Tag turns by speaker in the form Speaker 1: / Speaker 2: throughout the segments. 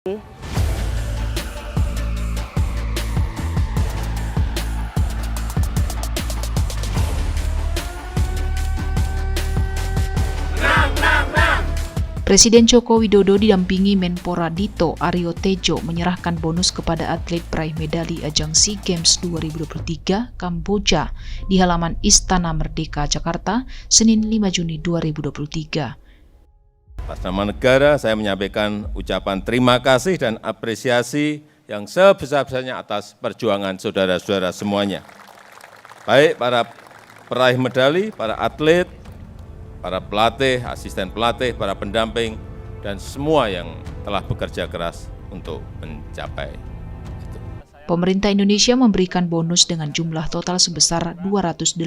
Speaker 1: Presiden Joko Widodo didampingi Menpora Dito Aryo Tejo menyerahkan bonus kepada atlet peraih medali ajang SEA Games 2023 Kamboja di halaman Istana Merdeka, Jakarta, Senin 5 Juni 2023.
Speaker 2: Atas nama negara, saya menyampaikan ucapan terima kasih dan apresiasi yang sebesar-besarnya atas perjuangan saudara-saudara semuanya. Baik para peraih medali, para atlet, para pelatih, asisten pelatih, para pendamping, dan semua yang telah bekerja keras untuk mencapai itu.
Speaker 1: Pemerintah Indonesia memberikan bonus dengan jumlah total sebesar 289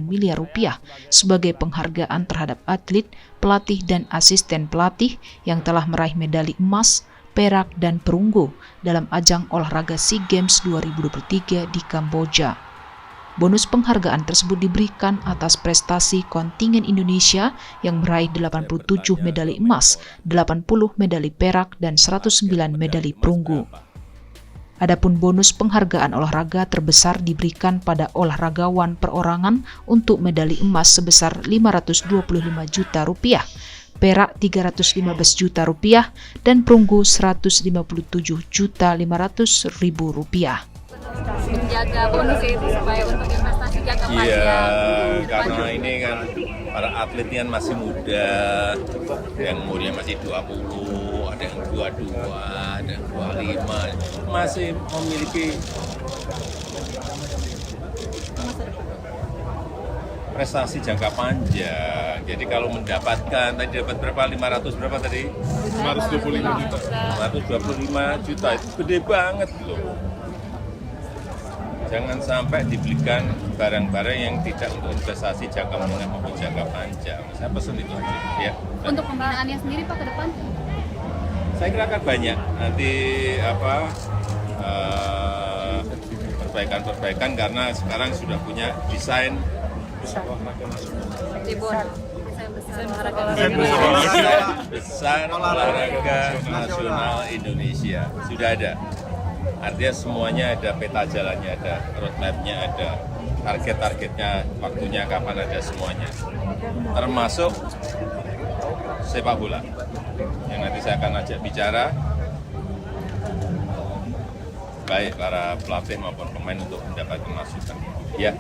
Speaker 1: miliar rupiah sebagai penghargaan terhadap atlet, pelatih, dan asisten pelatih yang telah meraih medali emas, perak, dan perunggu dalam ajang olahraga SEA Games 2023 di Kamboja. Bonus penghargaan tersebut diberikan atas prestasi kontingen Indonesia yang meraih 87 medali emas, 80 medali perak, dan 109 medali perunggu. Adapun bonus penghargaan olahraga terbesar diberikan pada olahragawan perorangan untuk medali emas sebesar 525 juta rupiah, perak 315 juta rupiah, dan perunggu 157 juta 500 ribu rupiah.
Speaker 3: Menjaga bonus itu supaya untuk investasi jangka panjang.
Speaker 2: Iya, karena ini kan para atlet ini kan masih muda, yang umurnya masih 20, ada yang 22, ada yang 25, masih memiliki prestasi jangka panjang. Jadi kalau mendapatkan, tadi dapat berapa? 500 berapa tadi?
Speaker 4: 525 juta.
Speaker 2: 525 juta, itu gede banget loh. Jangan sampai dibelikan barang-barang yang tidak untuk investasi jangka menengah maupun jangka panjang. Saya pesan itu aja. Ya.
Speaker 3: Untuk pembinaannya sendiri Pak ke depan?
Speaker 2: Saya kira akan banyak nanti perbaikan-perbaikan karena sekarang sudah punya desain besar olahraga nasional Indonesia. Sudah ada. Artinya semuanya ada peta jalannya, ada roadmap-nya, ada target-targetnya, waktunya kapan ada semuanya. Termasuk sepak bola, yang nanti saya akan ajak bicara, baik para pelatih maupun pemain untuk mendapatkan masukan. Ya.